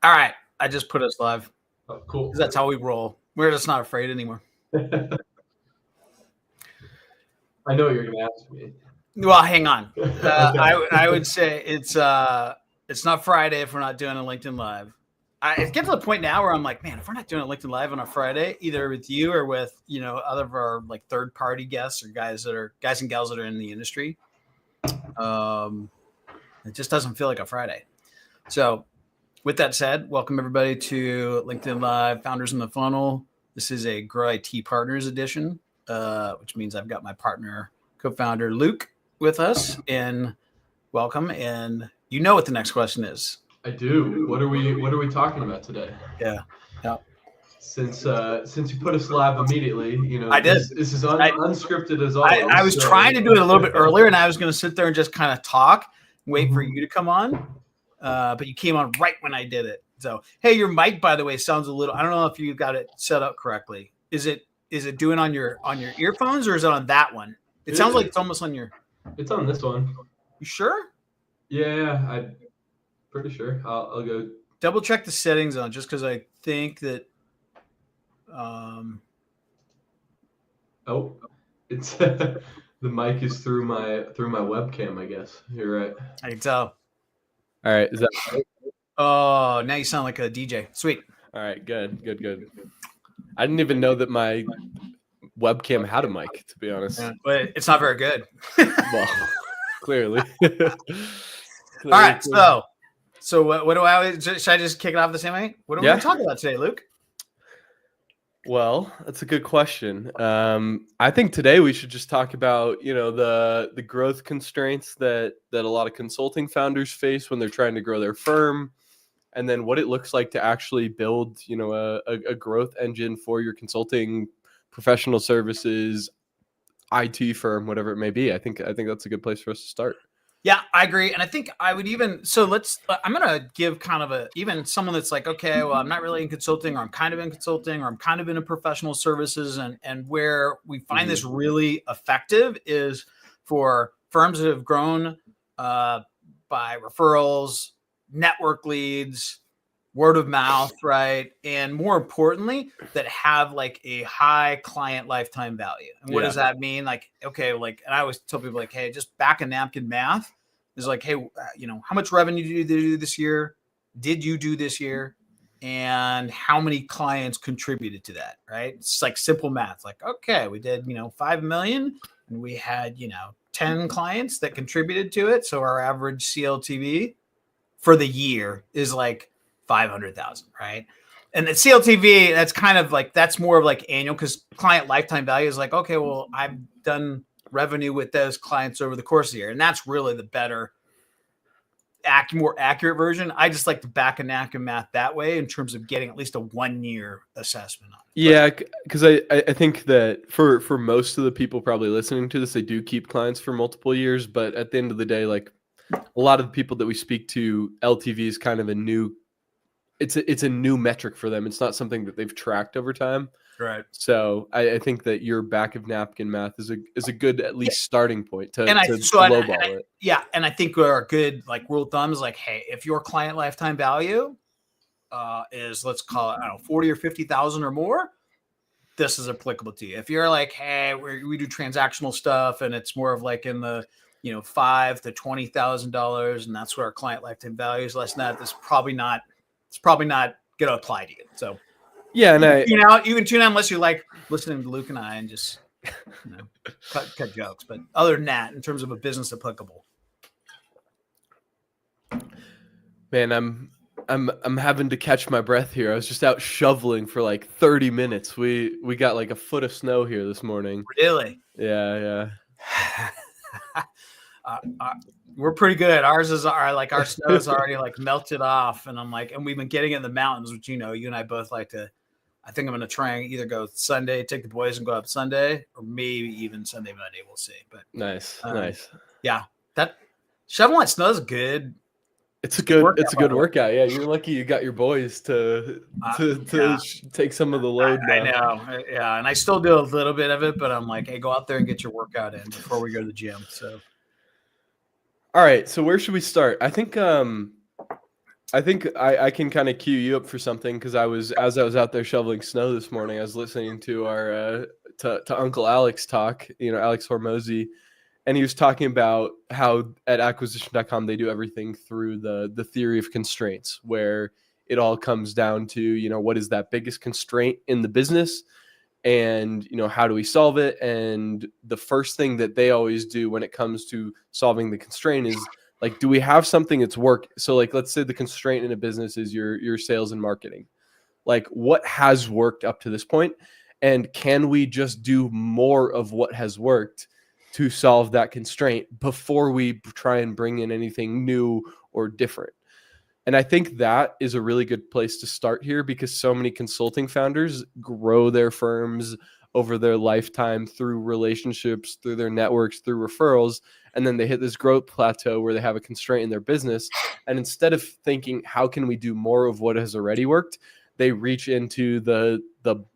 All right. I just put us live. Oh, cool. 'Cause that's how we roll. We're just not afraid anymore. I know you're going to ask me. Well, hang on. Okay. I would say it's not Friday if we're not doing a LinkedIn Live. It gets to the point now where I'm like, man, if we're not doing a LinkedIn Live on a Friday, either with you or with other of our like third party guests or guys and gals that are in the industry, it just doesn't feel like a Friday. So, with that said, welcome everybody to LinkedIn Live Founders in the Funnel. This is a Grow IT Partners edition, which means I've got my partner, co-founder Luke, with us. And welcome. And you know what the next question is? I do. What are we talking about today? Yeah. Since you put us live immediately, I did. This is unscripted as always. I was trying to do it a little bit earlier, and I was going to sit there and just kind of talk, wait for you to come on. But you came on right when I did it. So, hey, your mic, by the way, sounds a little. I don't know if you got it set up correctly. Is it doing on your earphones or is it on that one? It sounds like it's almost on your. It's on this one. You sure? Yeah, I'm pretty sure. I'll go double check the settings on just because I think that. Oh, it's the mic is through my webcam. I guess you're right. I can tell. All right, is that right? Oh, now you sound like a DJ. Sweet. All right, good. I didn't even know that my webcam had a mic, to be honest. Yeah, but it's not very good. Well, clearly. All right, so what do I always? Should I just kick it off the same way? What are we going to talk about today, Luke? Well, that's a good question. I think today we should just talk about, the growth constraints that a lot of consulting founders face when they're trying to grow their firm, and then what it looks like to actually build, a growth engine for your consulting, professional services, IT firm, whatever it may be. I think that's a good place for us to start. Yeah, I agree. And I think I would I'm going to give kind of even someone that's like, okay, well, I'm not really in consulting, or I'm kind of in consulting, or I'm kind of in a professional services. And where we find this really effective is for firms that have grown by referrals, network leads, word of mouth, right? And more importantly, that have like a high client lifetime value. And what does that mean? Like, okay, and I always tell people like, hey, just back of napkin math is like, hey, how much revenue did you do this year? Did you do this year? And how many clients contributed to that, right? It's like simple math. Like, okay, we did, 5 million and we had, 10 clients that contributed to it. So our average CLTV for the year is like 500,000, right? And the CLTV, that's kind of like, that's more of like annual, because client lifetime value is like, okay, well, I've done revenue with those clients over the course of the year. And that's really the better, more accurate version. I just like to back a napkin math that way in terms of getting at least a 1 year assessment on it. Yeah, because I think that for most of the people probably listening to this, they do keep clients for multiple years. But at the end of the day, like a lot of the people that we speak to, LTV is kind of a new, it's a new metric for them. It's not something that they've tracked over time. Right. So I think that your back of napkin math is a good at least starting point to lowball it. Yeah, and I think a good like rule of thumb is like, hey, if your client lifetime value is, let's call it, I don't know, 40 or 50,000 or more, this is applicable to you. If you're like, hey, we do transactional stuff and it's more of like in the $5,000 to $20,000, and that's where our client lifetime value is less than that, it's probably not going to apply to you. So. Yeah, and you can tune out unless you like listening to Luke and I and just cut jokes. But other than that, in terms of a business applicable, man, I'm having to catch my breath here. I was just out shoveling for like 30 minutes. We got like a foot of snow here this morning. Really? Yeah. We're pretty good. Our snow is already like melted off, and I'm like, and we've been getting in the mountains, which you and I both like to. I think I'm going to try and either go Sunday, take the boys and go up Sunday, or maybe even Sunday, Monday. We'll see. But nice. Yeah, that shoveling snow is good. It's a good workout. Yeah, you're lucky you got your boys to take some of the load. I know. Yeah, and I still do a little bit of it, but I'm like, hey, go out there and get your workout in before we go to the gym. So. All right, so where should we start? I think I think I can kind of cue you up for something because as I was out there shoveling snow this morning, I was listening to our to Uncle Alex talk, Alex Hormozy, and he was talking about how at acquisition.com they do everything through the theory of constraints, where it all comes down to, what is that biggest constraint in the business, and how do we solve it? And the first thing that they always do when it comes to solving the constraint is like, do we have something that's work? So like, let's say the constraint in a business is your sales and marketing. Like, what has worked up to this point, and can we just do more of what has worked to solve that constraint before we try and bring in anything new or different? And I think that is a really good place to start here, because so many consulting founders grow their firms over their lifetime through relationships, through their networks, through referrals. And then they hit this growth plateau where they have a constraint in their business. And instead of thinking, how can we do more of what has already worked, they reach into the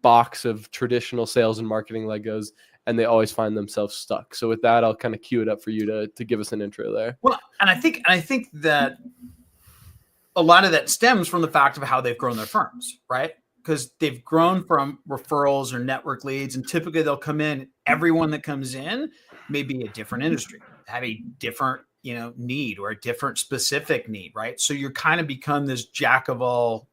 box of traditional sales and marketing Legos, and they always find themselves stuck. So with that, I'll kind of cue it up for you to give us an intro there. Well, and I think that a lot of that stems from the fact of how they've grown their firms, right? Because they've grown from referrals or network leads, and typically they'll come in. Everyone that comes in may be a different industry, have a different, need, or a different specific need, right? So you're kind of become this jack of all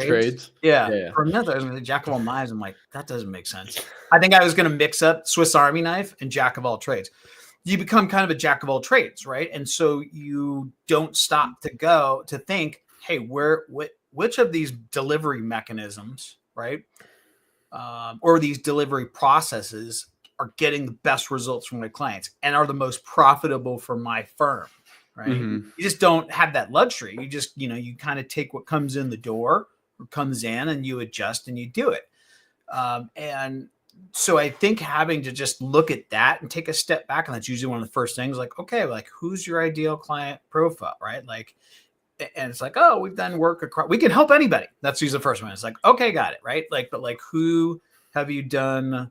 trades. Yeah. For a minute, I was going to jack of all knives. I'm like, that doesn't make sense. I think I was going to mix up Swiss Army knife and jack of all trades. You become kind of a jack of all trades, right? And so you don't stop to think, hey, which of these delivery mechanisms, right, or these delivery processes are getting the best results from my clients and are the most profitable for my firm, right? Mm-hmm. You just don't have that luxury. You just, you kind of take what comes in the door or comes in, and you adjust and you do it. And so I think having to just look at that and take a step back, and that's usually one of the first things, like, okay, like, who's your ideal client profile, right? Like, and it's like, oh, we've done work across, we can help anybody. That's usually the first one. It's like, okay, got it, right? Like, but like, who have you done,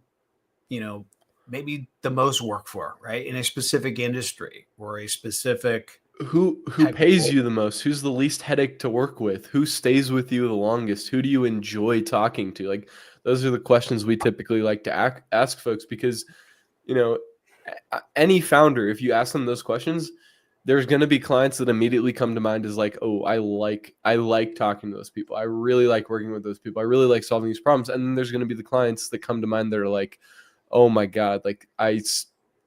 maybe the most work for, right? In a specific industry or a specific who pays you the most? Who's the least headache to work with? Who stays with you the longest? Who do you enjoy talking to? Like, those are the questions we typically like to ask folks, because, any founder, if you ask them those questions, there's going to be clients that immediately come to mind as like, oh, I like talking to those people. I really like working with those people. I really like solving these problems. And then there's going to be the clients that come to mind that are like, oh my God, like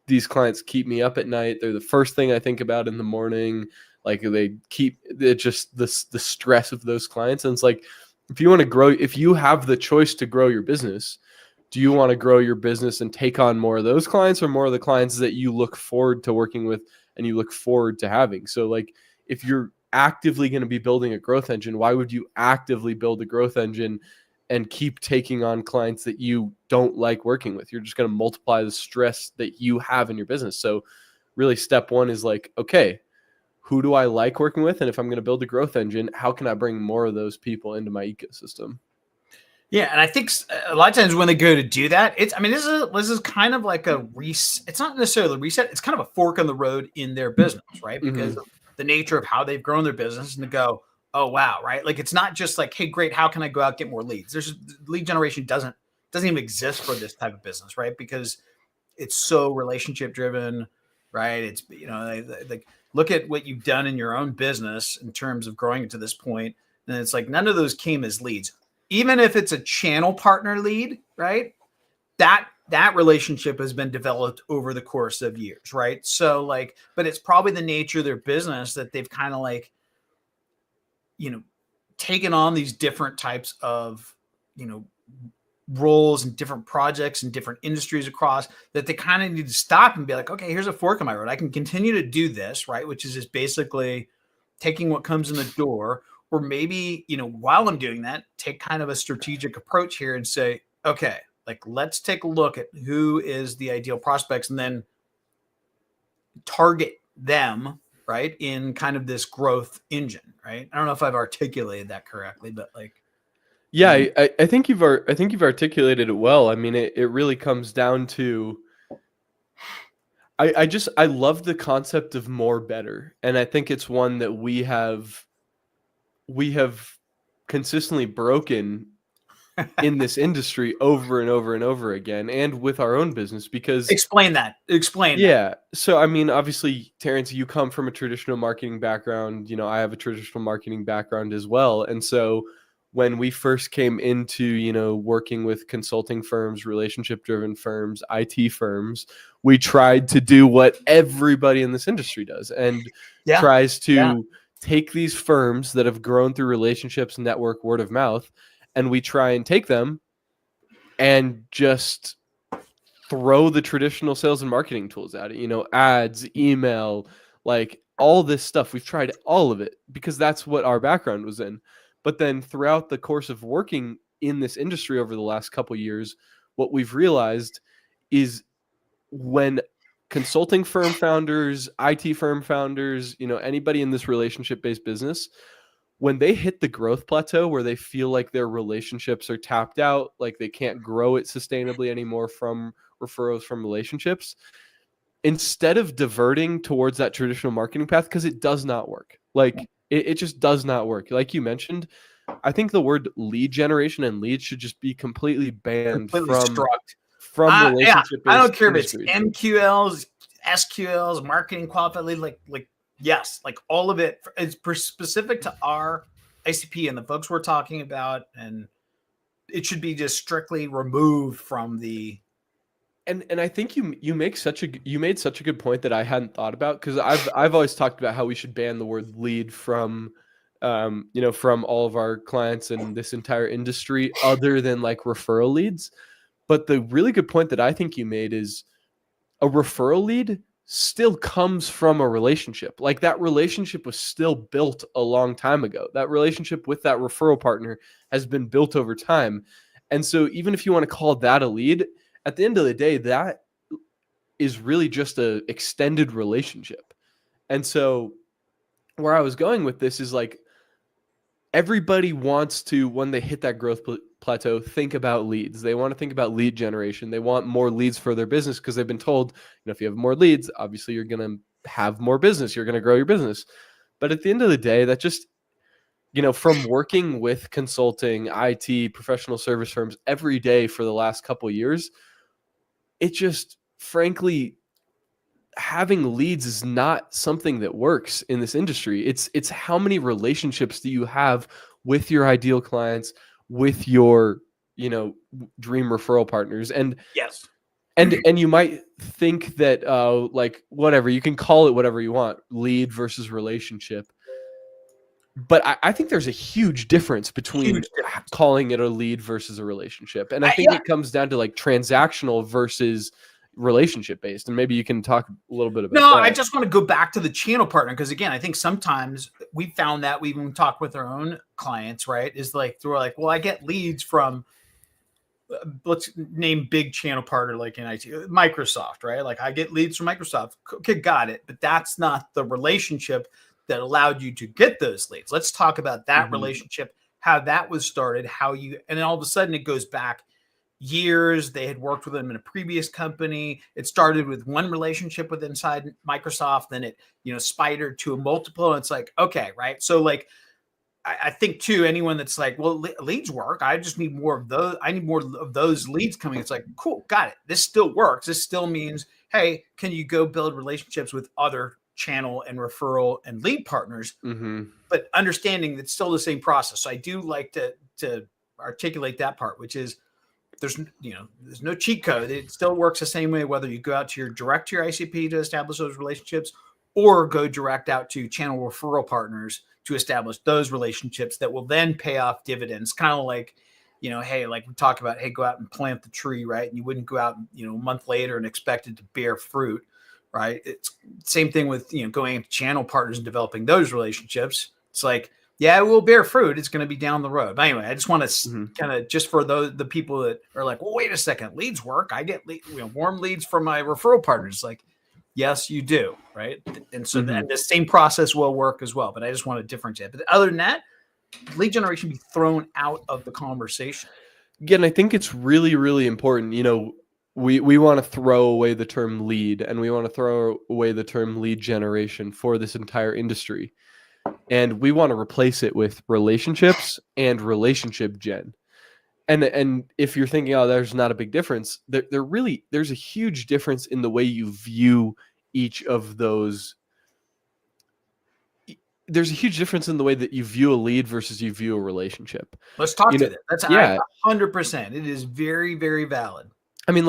these clients keep me up at night. They're the first thing I think about in the morning. Like, it's just the stress of those clients. And it's like, if you want to grow, if you have the choice to grow your business, do you want to grow your business and take on more of those clients, or more of the clients that you look forward to working with and you look forward to having? So like, if you're actively going to be building a growth engine, why would you actively build a growth engine and keep taking on clients that you don't like working with? You're just going to multiply the stress that you have in your business. So really, step one is like, okay, who do I like working with? And if I'm going to build a growth engine, how can I bring more of those people into my ecosystem? Yeah. And I think a lot of times when they go to do that, this is kind of like a reset. It's not necessarily a reset. It's kind of a fork in the road in their business, right? Because of the nature of how they've grown their business, and to go, oh, wow. Right. Like, it's not just like, hey, great, how can I go out and get more leads? There's lead generation doesn't even exist for this type of business, right? Because it's so relationship driven, right? It's, like, look at what you've done in your own business in terms of growing it to this point. And it's like, none of those came as leads. Even if it's a channel partner lead, right? That relationship has been developed over the course of years, right? So like, but it's probably the nature of their business that they've kind of like, taken on these different types of, roles and different projects and different industries across, that they kind of need to stop and be like, okay, here's a fork in my road. I can continue to do this, right? Which is just basically taking what comes in the door, or maybe, while I'm doing that, take kind of a strategic approach here and say, okay, like, let's take a look at who is the ideal prospects, and then target them, right, in kind of this growth engine, right? I don't know if I've articulated that correctly, but like, yeah, I think you've articulated it well. I mean, it really comes down to, I love the concept of more better, and I think it's one that we have consistently broken in this industry over and over and over again, and with our own business, because Explain that. Explain that. yeah. So I mean, obviously, Terrence, you come from a traditional marketing background. You know, I have a traditional marketing background as well, and so when we first came into, you know, working with consulting firms, relationship driven firms, IT firms, we tried to do what everybody in this industry does, and Yeah. tries to Yeah. take these firms that have grown through relationships, network, word of mouth, and we try and take them and just throw the traditional sales and marketing tools at it, you know, ads, email, like all this stuff. We've tried all of it because that's what our background was in. But then throughout the course of working in this industry over the last couple years, what we've realized is when consulting firm founders, IT firm founders, you know, anybody in this relationship-based business, when they hit the growth plateau where they feel like their relationships are tapped out, like they can't grow it sustainably anymore from referrals from relationships, instead of diverting towards that traditional marketing path, because it does not work. Like it just does not work. Like you mentioned, I think the word lead generation and leads should just be completely banned Completely struck. from Yeah, relationship. I don't care if it's industries. MQLs, SQLs, marketing qualified lead, like yes, like all of it is specific to our ICP and the folks we're talking about, and it should be just strictly removed from the. And I think you made such a good point that I hadn't thought about, because I've always talked about how we should ban the word lead from you know, from all of our clients and this entire industry, other than like referral leads. But the really good point that I think you made is a referral lead still comes from a relationship. Like that relationship was still built a long time ago. That relationship with that referral partner has been built over time. And so even if you want to call that a lead, at the end of the day, that is really just a extended relationship. And so where I was going with this is like, everybody wants to, when they hit that growth plateau, think about leads. They want to think about lead generation. They want more leads for their business because they've been told, you know, if you have more leads, obviously you're going to have more business. You're going to grow your business. But at the end of the day, that just, you know, from working with consulting, IT, professional service firms every day for the last couple of years, it just, frankly, having leads is not something that works in this industry. It's how many relationships do you have with your ideal clients, with your, you know, dream referral partners. And Yes. and you might think that like whatever, you can call it whatever you want, lead versus relationship. But I think there's a huge difference between calling it a lead versus a relationship. And I think it comes down to like transactional versus relationship based. And maybe you can talk a little bit about that. I just want to go back to the channel partner, because again, I think sometimes we found that we even talk with our own clients, right? Is like they're like, well, I get leads from let's name big channel partner like in IT, Microsoft, right? Like I get leads from Microsoft. Okay, got it. But that's not the relationship that allowed you to get those leads. Let's talk about that relationship, how that was started, how you, and then all of a sudden it goes back years. They had worked with them in a previous company. It started with one relationship with inside Microsoft, then it, you know, spidered to a multiple. And it's like, okay, right. So like, I think too, anyone that's like, well, leads work. I just need more of those. I need more of those leads coming. It's like, cool, got it. This still works. This still means, hey, can you go build relationships with other channel and referral and lead partners, but understanding that's still the same process. So I do like to articulate that part, which is there's no cheat code. It still works the same way, whether you go out to your ICP to establish those relationships or go direct out to channel referral partners to establish those relationships that will then pay off dividends. Kind of like, you know, hey, like we talk about, hey, go out and plant the tree, right? And you wouldn't go out, you know, a month later and expect it to bear fruit. Right. It's same thing with, you know, going into channel partners and developing those relationships. It's like, yeah, it will bear fruit. It's going to be down the road. But anyway, I just want to kind of, just for the people that are like, well, wait a second, leads work. I get warm leads from my referral partners. Like, yes, you do. Right. And so then the same process will work as well. But I just want to differentiate. But other than that, lead generation be thrown out of the conversation. Again, I think it's really, really important. You know, we want to throw away the term lead, and we want to throw away the term lead generation for this entire industry. And we want to replace it with relationships and relationship gen. And if you're thinking, oh, there's not a big difference, there's a huge difference in the way you view each of those. There's a huge difference in the way that you view a lead versus you view a relationship. Let's talk to that. That's yeah, 100%. It is very, very valid. I mean,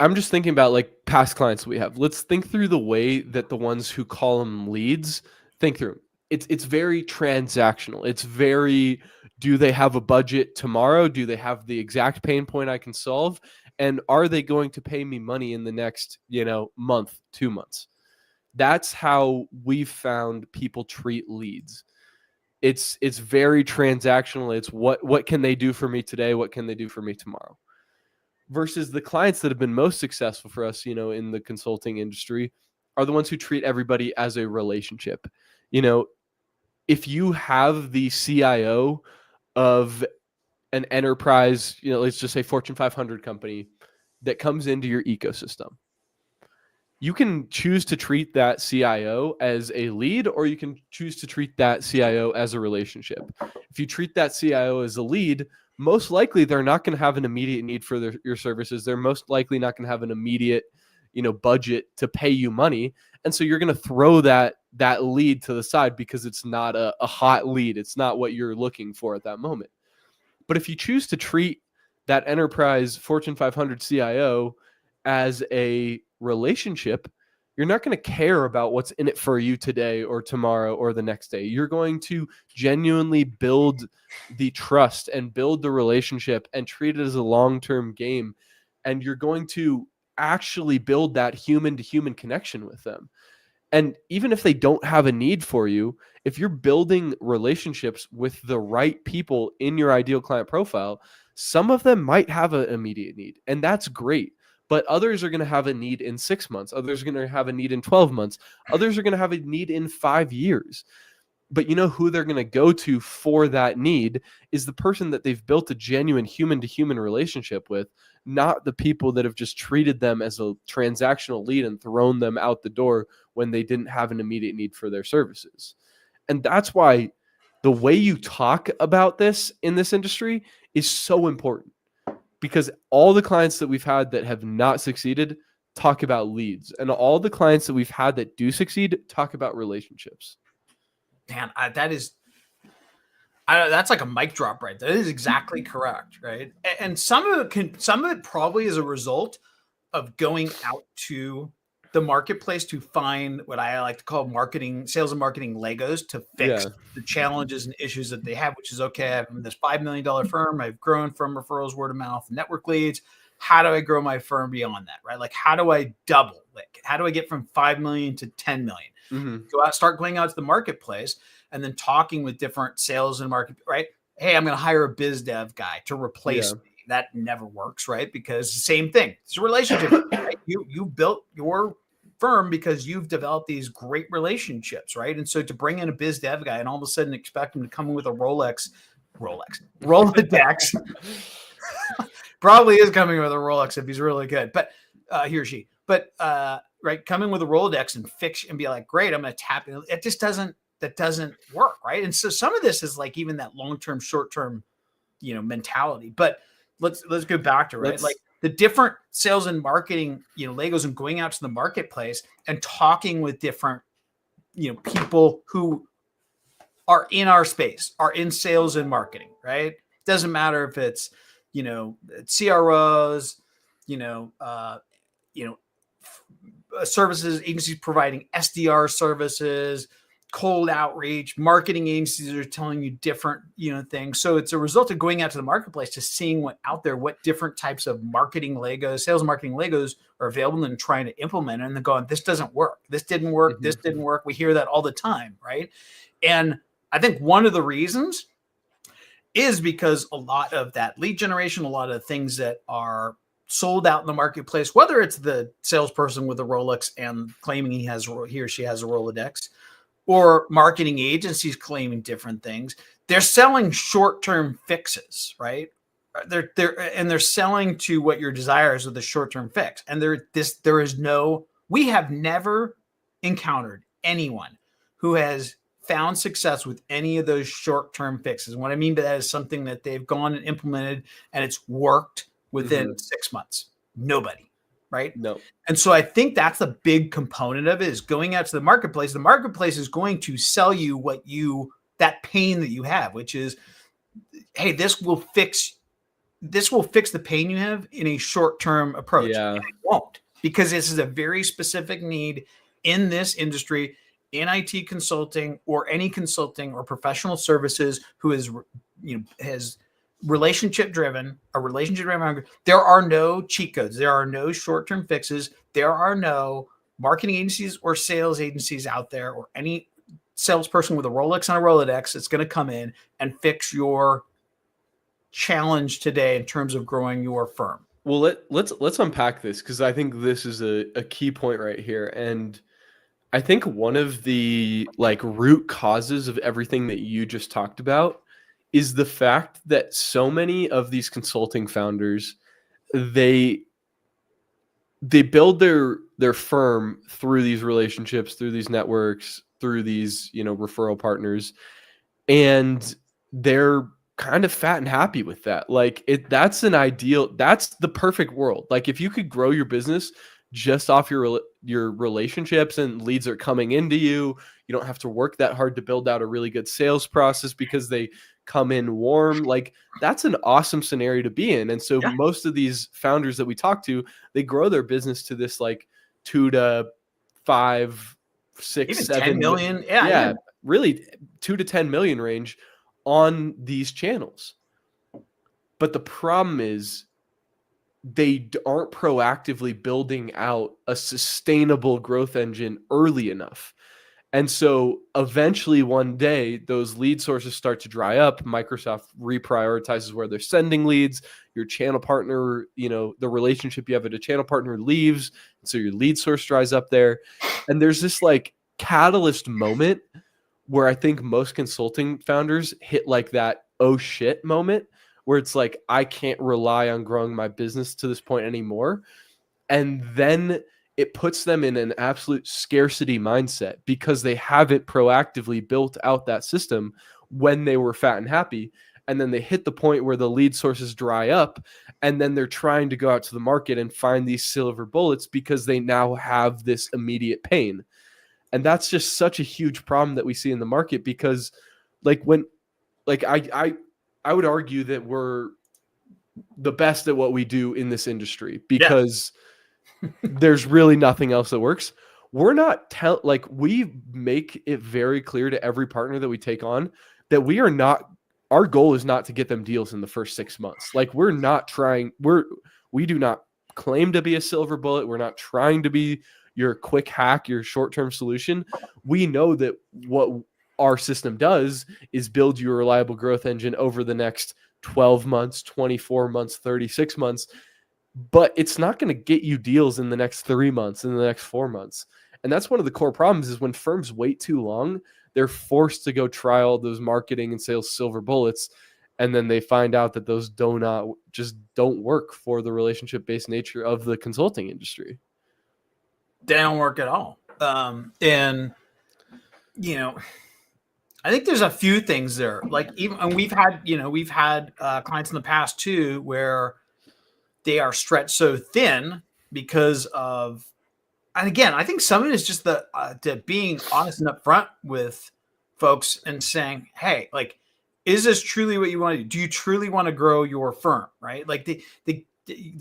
I'm just thinking about like past clients we have. Let's think through the way that the ones who call them leads think through. It's very transactional. It's very, do they have a budget tomorrow? Do they have the exact pain point I can solve? And are they going to pay me money in the next, month, 2 months? That's how we've found people treat leads. It's very transactional. It's what can they do for me today? What can they do for me tomorrow? Versus the clients that have been most successful for us, in the consulting industry are the ones who treat everybody as a relationship. If you have the CIO of an enterprise, let's just say Fortune 500 company that comes into your ecosystem, you can choose to treat that CIO as a lead, or you can choose to treat that CIO as a relationship. If you treat that CIO as a lead, most likely they're not going to have an immediate need for your services. They're most likely not going to have an immediate, budget to pay you money. And so you're going to throw that lead to the side because it's not a hot lead. It's not what you're looking for at that moment. But if you choose to treat that enterprise Fortune 500 CIO as a relationship, you're not going to care about what's in it for you today or tomorrow or the next day. You're going to genuinely build the trust and build the relationship and treat it as a long-term game. And you're going to actually build that human-to-human connection with them. And even if they don't have a need for you, if you're building relationships with the right people in your ideal client profile, some of them might have an immediate need, and that's great. But others are going to have a need in 6 months. Others are going to have a need in 12 months. Others are going to have a need in 5 years. But you know who they're going to go to for that need is the person that they've built a genuine human-to-human relationship with, not the people that have just treated them as a transactional lead and thrown them out the door when they didn't have an immediate need for their services. And that's why the way you talk about this in this industry is so important. Because all the clients that we've had that have not succeeded talk about leads. And all the clients that we've had that do succeed talk about relationships. Man, that's like a mic drop, right? That is exactly correct, right? And some of it probably is a result of going out to the marketplace to find what I like to call sales and marketing Legos to fix the challenges and issues that they have, which is, okay, I'm this $5 million firm. I've grown from referrals, word of mouth, network leads. How do I grow my firm beyond that, right? Like, how do I double? Like, how do I get from 5 million to 10 million? Mm-hmm. Start going out to the marketplace and then talking with different sales and market, right? Hey, I'm going to hire a biz dev guy to replace me. That never works, right? Because same thing. It's a relationship. Right? You built your firm because you've developed these great relationships, right? And so to bring in a biz dev guy and all of a sudden expect him to come in with a Rolodex, probably is coming with a Rolex if he's really good, but he or she, right, come in with a Rolodex and fix and be like, great, I'm going to tap it. It just doesn't work, right? And so some of this is like even that long-term, short-term, mentality. But let's go back to like the different sales and marketing, Legos, and going out to the marketplace and talking with different, people who are in our space, are in sales and marketing, right? Doesn't matter if it's, CROs, services, agencies providing SDR services, cold outreach, marketing agencies are telling you different, things. So it's a result of going out to the marketplace to seeing what out there, what different types of marketing Legos, sales and marketing Legos are available, and trying to implement it. And then going, this doesn't work. This didn't work. Mm-hmm. This didn't work. We hear that all the time. Right. And I think one of the reasons is because a lot of that lead generation, a lot of things that are sold out in the marketplace, whether it's the salesperson with a Rolex and claiming he or she has a Rolodex, or marketing agencies claiming different things, they're selling short-term fixes, right? they're selling to what your desires with the short-term fix. And we have never encountered anyone who has found success with any of those short-term fixes. And what I mean by that is something that they've gone and implemented and it's worked within 6 months. Nobody, right? No. And so I think that's the big component of it, is going out to the marketplace. The marketplace is going to sell you that pain that you have, which is, hey, this will fix the pain you have in a short-term approach. Yeah. And it won't, because this is a very specific need in this industry, in IT consulting or any consulting or professional services, who is, has relationship driven. There are no cheat codes. There are no short-term fixes. There are no marketing agencies or sales agencies out there, or any salesperson with a Rolex on a Rolodex that's going to come in and fix your challenge today in terms of growing your firm. Well, let's unpack this, because I think this is a key point right here. And I think one of the root causes of everything that you just talked about is the fact that so many of these consulting founders, they build their firm through these relationships, through these networks, through these, referral partners, and they're kind of fat and happy with that. That's the perfect world. If you could grow your business just off your relationships and leads are coming into you, you don't have to work that hard to build out a really good sales process because they come in warm. That's an awesome scenario to be in. And so most of these founders that we talk to, they grow their business to this 2 to 5, 6, even 7 10 million. Really 2 to 10 million range on these channels. But the problem is they aren't proactively building out a sustainable growth engine early enough. And so eventually one day those lead sources start to dry up. Microsoft reprioritizes where they're sending leads. Your channel partner, the relationship you have with a channel partner leaves. So your lead source dries up there. And there's this catalyst moment where I think most consulting founders hit that oh shit moment, where it's I can't rely on growing my business to this point anymore. And then it puts them in an absolute scarcity mindset because they haven't proactively built out that system when they were fat and happy. And then they hit the point where the lead sources dry up, and then they're trying to go out to the market and find these silver bullets because they now have this immediate pain. And that's just such a huge problem that we see in the market, because I would argue that we're the best at what we do in this industry, because there's really nothing else that works. We're not we make it very clear to every partner that we take on that our goal is not to get them deals in the first 6 months. We do not claim to be a silver bullet. We're not trying to be your quick hack, your short-term solution. We know that what our system does is build you a reliable growth engine over the next 12 months, 24 months, 36 months, but it's not going to get you deals in the next 3 months, in the next 4 months. And that's one of the core problems, is when firms wait too long, they're forced to go try all those marketing and sales silver bullets. And then they find out that those don't work for the relationship-based nature of the consulting industry. They don't work at all. I think there's a few things there. And we've had clients in the past too, where they are stretched so thin because of, and again, I think some of it is just the being honest and upfront with folks and saying, hey, is this truly what you want to do? Do you truly want to grow your firm? Right? They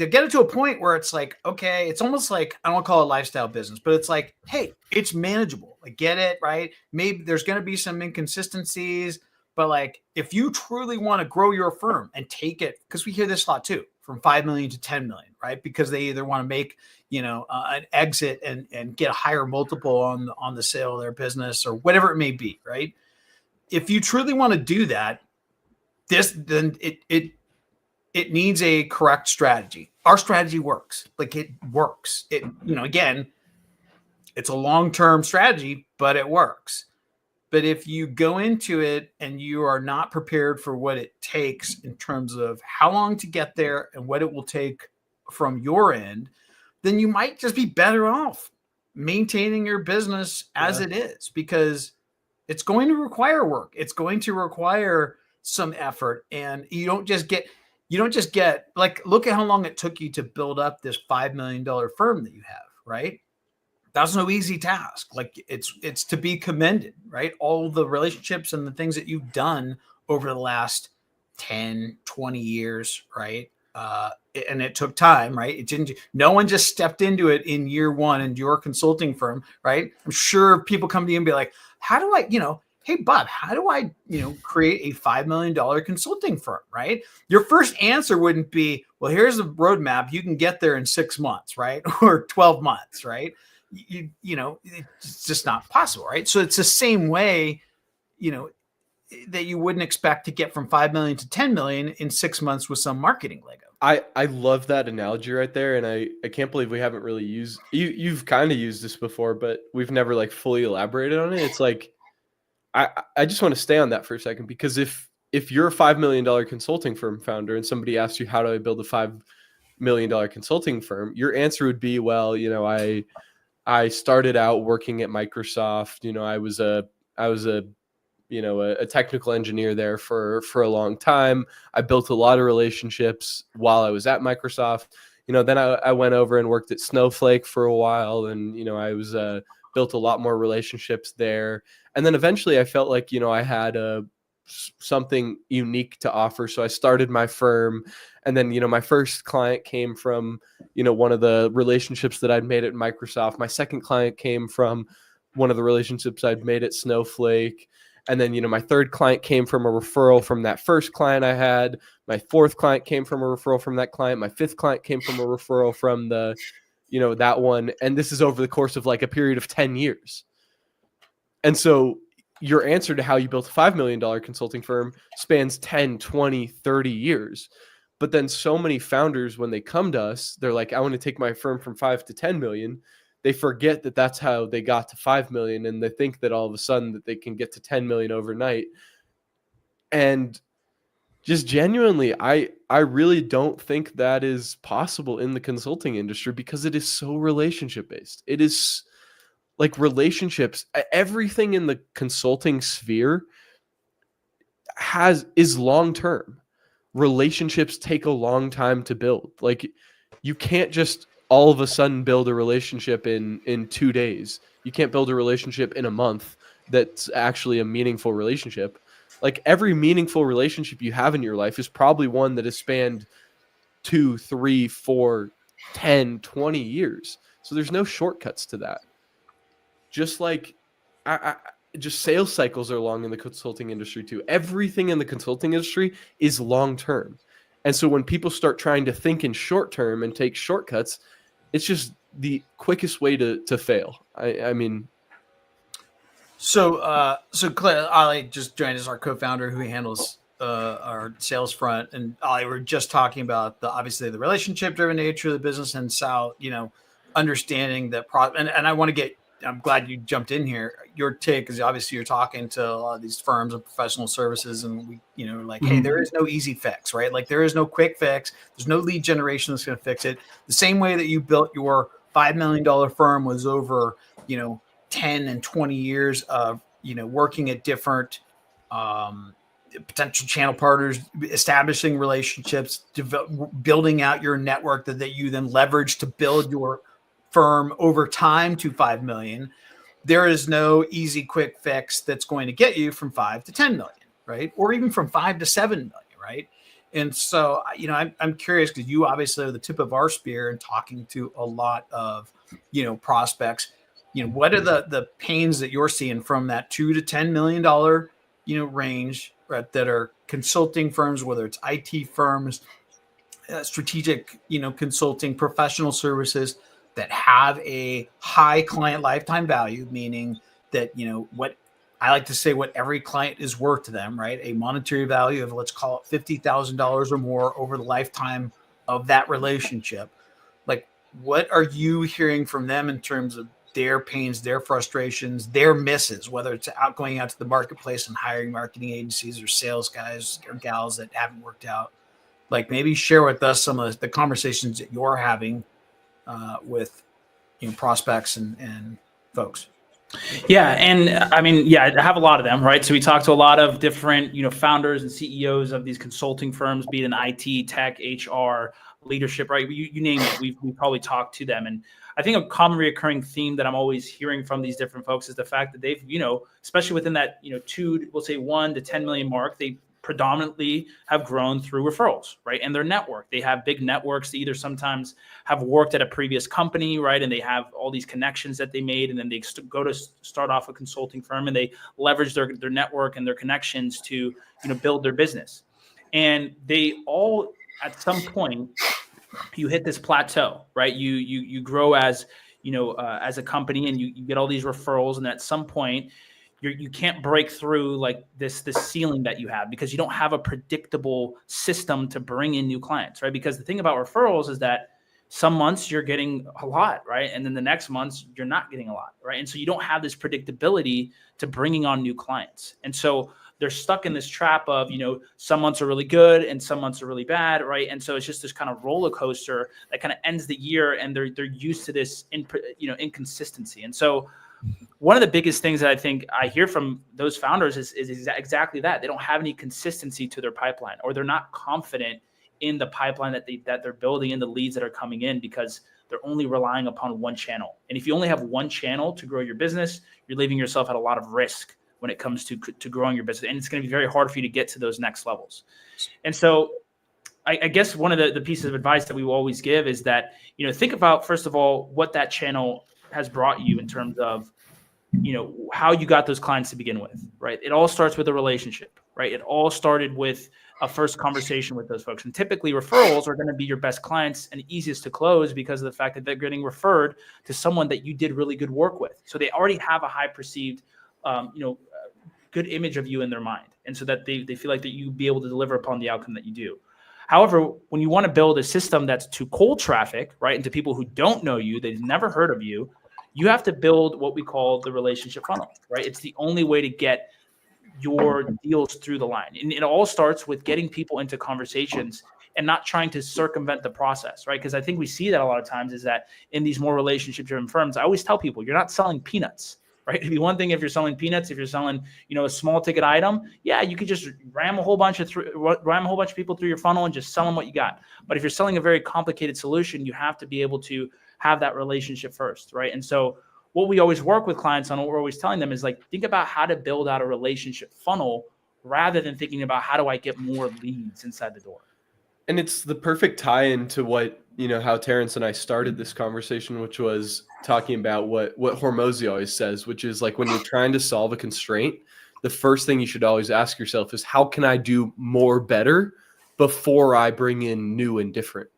get it to a point where it's okay, it's almost I don't want to call it a lifestyle business, but it's hey, it's manageable. I get it, right? Maybe there's going to be some inconsistencies, but if you truly want to grow your firm and take it, because we hear this a lot too, from 5 million to 10 million, right? Because they either want to make, an exit and get a higher multiple on the sale of their business or whatever it may be, right? If you truly want to do that, then it needs a correct strategy. Our strategy works. It works. Again, it's a long-term strategy, but it works. But if you go into it and you are not prepared for what it takes in terms of how long to get there and what it will take from your end, then you might just be better off maintaining your business as it is, because it's going to require work. It's going to require some effort. And you don't just get like, look at how long it took you to build up this $5 million firm that you have, right? That's no easy task. Like it's to be commended, right? All the relationships and the things that you've done over the last 10, 20 years, right? And it took time, right? It didn't, no one just stepped into it in year one in your consulting firm, right? I'm sure people come to you and be like, how do I, hey, Bob, how do I, create a $5 million consulting firm, right? Your first answer wouldn't be, well, here's the roadmap. You can get there in 6 months, right? Or 12 months, right? It's just not possible, right? So it's the same way, that you wouldn't expect to get from 5 million to 10 million in 6 months with some marketing Lego. I love that analogy right there. And I can't believe we haven't really used, you've kind of used this before, but we've never like fully elaborated on it. It's like, I just want to stay on that for a second, because if you're a $5 million consulting firm founder and somebody asks you, how do I build a $5 million consulting firm? Your answer would be, well, I started out working at Microsoft. I was a technical engineer there for a long time. I built a lot of relationships while I was at Microsoft. Then I went over and worked at Snowflake for a while, and I was built a lot more relationships there. And then eventually I felt like I had something unique to offer, so I started my firm. And then my first client came from one of the relationships that I'd made at Microsoft. My second client came from one of the relationships I'd made at Snowflake. And then my third client came from a referral from that first client I had. My fourth client came from a referral from that client. My fifth client came from a referral from the that one. And this is over the course of like a period of 10 years. And so your answer to how you built a $5 million consulting firm spans 10, 20, 30 years. But then so many founders, when they come to us, they're like, I want to take my firm from 5 to 10 million. They forget that that's how they got to 5 million. And they think that all of a sudden that they can get to 10 million overnight. And just genuinely, I really don't think that is possible in the consulting industry, because it is so relationship based. It is like relationships, everything in the consulting sphere is long-term. Relationships take a long time to build. Like you can't just all of a sudden build a relationship in 2 days. You can't build a relationship in a month that's actually a meaningful relationship. Like every meaningful relationship you have in your life is probably one that has spanned 2, 3, 4, 10, 20 years. So there's no shortcuts to that. Just like just sales cycles are long in the consulting industry too. Everything in the consulting industry is long term. And so when people start trying to think in short term and take shortcuts, it's just the quickest way to fail. I mean. So Claire, Ali just joined as our co-founder who handles our sales front. And Ali, we're just talking about obviously the relationship driven nature of the business, and so, understanding that and I want to get, I'm glad you jumped in here. Your take is obviously you're talking to a lot of these firms and professional services, and we, hey, there is no easy fix, right? Like there is no quick fix. There's no lead generation that's going to fix it. The same way that you built your $5 million firm was over, 10 and 20 years of, working at different potential channel partners, establishing relationships, building out your network that you then leverage to build your firm over time to 5 million. There is no easy quick fix that's going to get you from 5 to 10 million, right? Or even from 5 to 7 million, right? And so, I'm curious, because you obviously are the tip of our spear and talking to a lot of, prospects. What are the pains that you're seeing from that $2 to $10 million, range, right, that are consulting firms, whether it's IT firms, strategic, consulting, professional services, that have a high client lifetime value, meaning that, what I like to say, what every client is worth to them, right? A monetary value of, let's call it $50,000 or more over the lifetime of that relationship. Like, what are you hearing from them in terms of their pains, their frustrations, their misses, whether it's going out to the marketplace and hiring marketing agencies or sales guys or gals that haven't worked out. Like maybe share with us some of the conversations that you're having with prospects and folks. Yeah. And I mean, yeah, I have a lot of them, right? So we talk to a lot of different, founders and CEOs of these consulting firms, be it in IT, tech, HR, leadership, right? You name it. We've probably talked to them. And I think a common recurring theme that I'm always hearing from these different folks is the fact that they've, especially within that, 1 to 10 million mark, they predominantly have grown through referrals, right? And their network. They have big networks that either sometimes have worked at a previous company, right? And they have all these connections that they made, and then they go to start off a consulting firm, and they leverage their network and their connections to, build their business. And they all, at some point, you hit this plateau, right? You grow as, as a company, and you get all these referrals, and at some point, you can't break through like this ceiling that you have, because you don't have a predictable system to bring in new clients, right? Because the thing about referrals is that some months you're getting a lot, right? And then the next months you're not getting a lot, right? And so you don't have this predictability to bringing on new clients. And so they're stuck in this trap of, some months are really good and some months are really bad, right? And so it's just this kind of roller coaster that kind of ends the year, and they're used to this, inconsistency. And so one of the biggest things that I think I hear from those founders is exactly that. They don't have any consistency to their pipeline, or they're not confident in the pipeline that they're building, in the leads that are coming in, because they're only relying upon one channel. And if you only have one channel to grow your business, you're leaving yourself at a lot of risk when it comes to growing your business. And it's going to be very hard for you to get to those next levels. And so I guess one of the pieces of advice that we will always give is that, think about, first of all, what that channel has brought you in terms of, how you got those clients to begin with, right? It all starts with a relationship, right? It all started with a first conversation with those folks. And typically referrals are going to be your best clients and easiest to close, because of the fact that they're getting referred to someone that you did really good work with. So they already have a high perceived, good image of you in their mind. And so that they feel like that you be able to deliver upon the outcome that you do. However, when you want to build a system that's to cold traffic, right, and to people who don't know you, they've never heard of you, you have to build what we call the relationship funnel, right? It's the only way to get your deals through the line. And it all starts with getting people into conversations and not trying to circumvent the process, right? Because I think we see that a lot of times is that in these more relationship-driven firms, I always tell people, you're not selling peanuts, right? It'd be one thing if you're selling peanuts, if you're selling, a small ticket item, yeah, you could just ram a whole bunch of people through your funnel and just sell them what you got. But if you're selling a very complicated solution, you have to be able to have that relationship first, right? And so what we always work with clients on, what we're always telling them is like, think about how to build out a relationship funnel rather than thinking about how do I get more leads inside the door. And it's the perfect tie-in to what, how Terrence and I started this conversation, which was talking about what Hormozi always says, which is like when you're trying to solve a constraint, the first thing you should always ask yourself is, how can I do more better before I bring in new and different?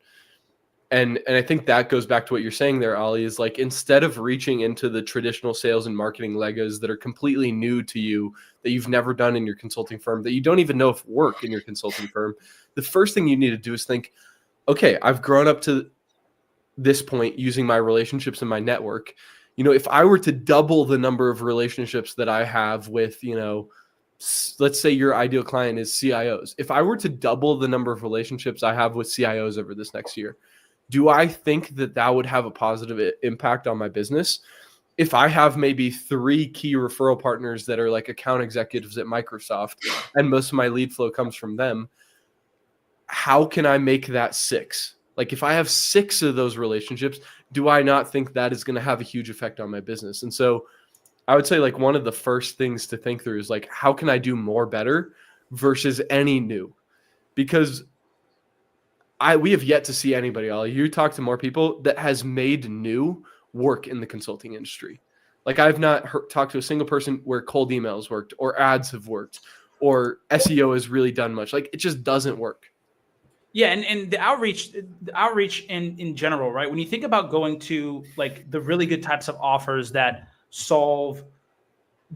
And I think that goes back to what you're saying there, Ali, is like, instead of reaching into the traditional sales and marketing Legos that are completely new to you, that you've never done in your consulting firm, that you don't even know if work in your consulting firm, the first thing you need to do is think, okay, I've grown up to this point using my relationships and my network. If I were to double the number of relationships that I have with, let's say your ideal client is CIOs. If I were to double the number of relationships I have with CIOs over this next year, do I think that would have a positive impact on my business? If I have maybe 3 key referral partners that are like account executives at Microsoft, and most of my lead flow comes from them, how can I make that 6? Like if I have 6 of those relationships, do I not think that is going to have a huge effect on my business? And so I would say like one of the first things to think through is like, how can I do more better versus any new? Because we have yet to see anybody, Ali, you talk to more people, that has made new work in the consulting industry. Like I've not talked to a single person where cold emails worked, or ads have worked, or SEO has really done much. Like it just doesn't work. Yeah, and the outreach in general, right? When you think about going to like the really good types of offers that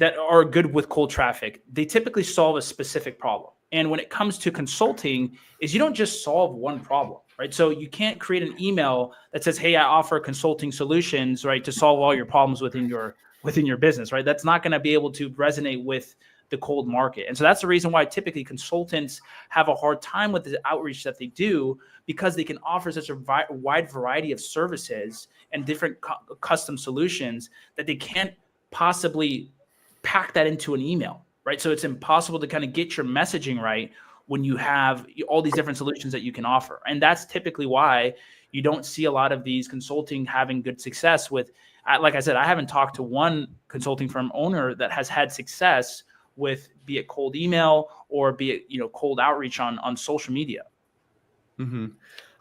are good with cold traffic, they typically solve a specific problem. And when it comes to consulting, is you don't just solve one problem, right? So you can't create an email that says, "Hey, I offer consulting solutions, right, to solve all your problems within your business," right? That's not going to be able to resonate with the cold market. And so that's the reason why typically consultants have a hard time with the outreach that they do, because they can offer such a wide variety of services and different custom solutions that they can't possibly pack that into an email, right? So it's impossible to kind of get your messaging right when you have all these different solutions that you can offer. And that's typically why you don't see a lot of these consulting having good success with, like I said, I haven't talked to one consulting firm owner that has had success with, be it cold email or be it, cold outreach on social media. Mm-hmm.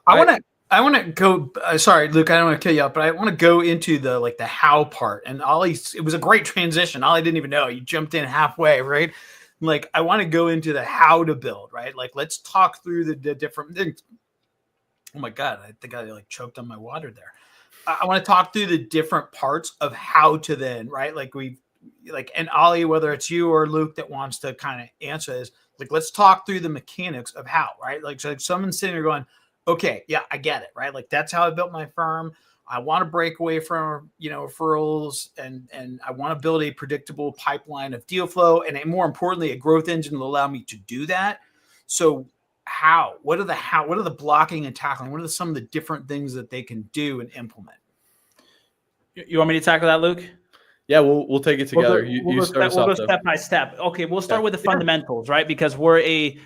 I want to go. Sorry, Luke, I don't want to kill you up, but I want to go into the how part. And Ollie, it was a great transition. Ollie didn't even know you jumped in halfway, right? Like, I want to go into the how to build, right? Like, let's talk through the different things. Oh my God, I think I choked on my water there. I want to talk through the different parts of how to then, right? And Ollie, whether it's you or Luke that wants to kind of answer this, let's talk through the mechanics of how, right? So someone's sitting there going, okay, yeah, I get it, right? That's how I built my firm. I want to break away from, referrals, and I want to build a predictable pipeline of deal flow, and more importantly, a growth engine that will allow me to do that. So what are the blocking and tackling? What are some of the different things that they can do and implement? You want me to tackle that, Luke? Yeah, we'll take it together. We'll go step by step. Okay, we'll start with the fundamentals, right? Because we're a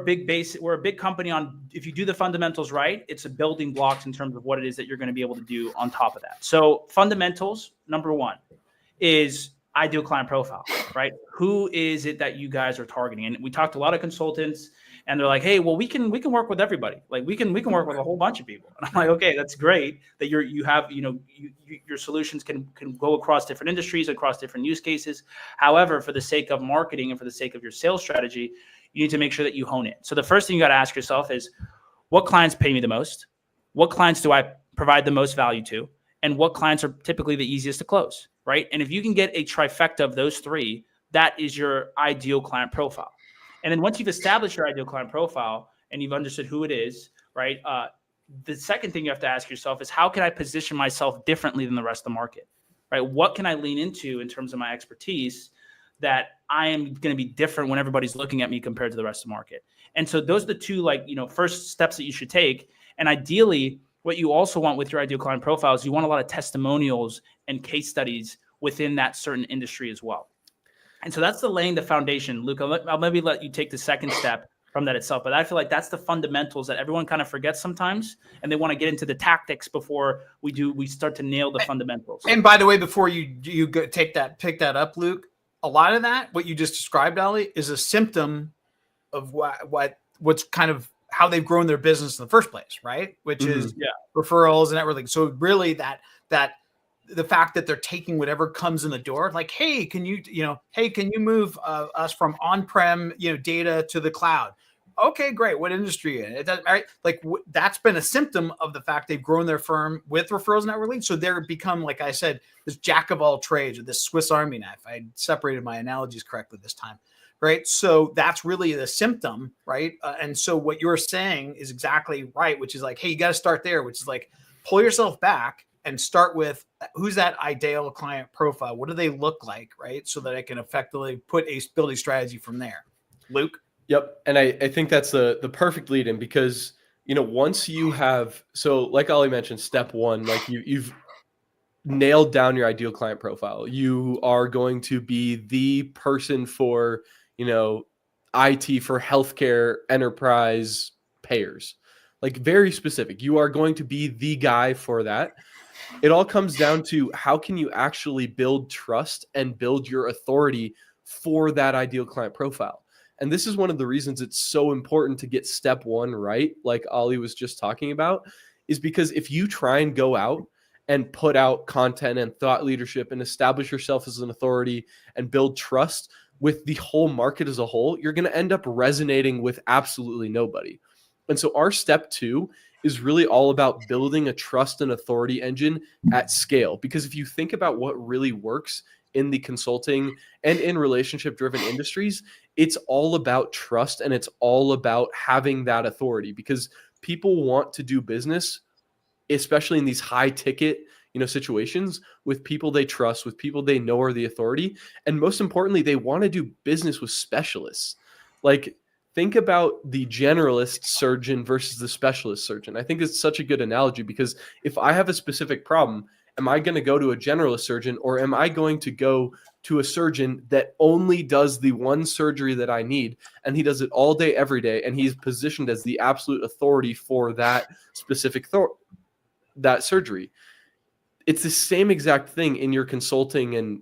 big company on, if you do the fundamentals right, it's a building blocks in terms of what it is that you're going to be able to do on top of that. So fundamentals, number one, is ideal client profile, right? Who is it that you guys are targeting? And we talked to a lot of consultants, and they're like, "Hey, well, we can work with everybody. We can work with a whole bunch of people." And I'm like, "Okay, that's great that you have your solutions can go across different industries, across different use cases. However, for the sake of marketing and for the sake of your sales strategy, you need to make sure that you hone it." So the first thing you got to ask yourself is, what clients pay me the most? What clients do I provide the most value to? And what clients are typically the easiest to close, right? And if you can get a trifecta of those three, that is your ideal client profile. And then once you've established your ideal client profile and you've understood who it is, right? The second thing you have to ask yourself is, how can I position myself differently than the rest of the market, right? What can I lean into in terms of my expertise that I am going to be different when everybody's looking at me compared to the rest of the market? And so those are the two, first steps that you should take. And ideally, what you also want with your ideal client profile is you want a lot of testimonials and case studies within that certain industry as well. And so that's laying the foundation. Luke, I'll maybe let you take the second step from that itself, but I feel like that's the fundamentals that everyone kind of forgets sometimes, and they want to get into the tactics before we start to nail the fundamentals. And by the way, before you go pick that up, Luke, a lot of that, what you just described, Ollie, is a symptom of what's kind of how they've grown their business in the first place, right? Which is referrals and everything. So really that the fact that they're taking whatever comes in the door, like, hey, can you move us from on-prem, data to the cloud? Okay, great. What industry? It doesn't, right? That's been a symptom of the fact they've grown their firm with referrals and network leads. So they're become, like I said, this jack of all trades, or this Swiss Army knife. I separated my analogies correctly this time, right? So that's really the symptom, right? And so what you're saying is exactly right, which is like, hey, you got to start there, which is like, pull yourself back and start with, who's that ideal client profile? What do they look like, right? So that I can effectively build a strategy from there. Luke? Yep. And I think that's the perfect lead in, because, once you have, so like Ollie mentioned, step one, like you've nailed down your ideal client profile. You are going to be the person for, IT for healthcare enterprise payers, like very specific. You are going to be the guy for that. It all comes down to, how can you actually build trust and build your authority for that ideal client profile? And this is one of the reasons it's so important to get step one right, like Ollie was just talking about, is because if you try and go out and put out content and thought leadership and establish yourself as an authority and build trust with the whole market as a whole, you're going to end up resonating with absolutely nobody. And so our step two is really all about building a trust and authority engine at scale. Because if you think about what really works in the consulting and in relationship-driven industries, it's all about trust, and it's all about having that authority. Because people want to do business, especially in these high ticket, situations, with people they trust, with people they know are the authority. And most importantly, they want to do business with specialists. Like, think about the generalist surgeon versus the specialist surgeon. I think it's such a good analogy, because if I have a specific problem, am I going to go to a generalist surgeon, or am I going to go to a surgeon that only does the one surgery that I need, and he does it all day, every day, and he's positioned as the absolute authority for that specific that surgery? It's the same exact thing in your consulting and,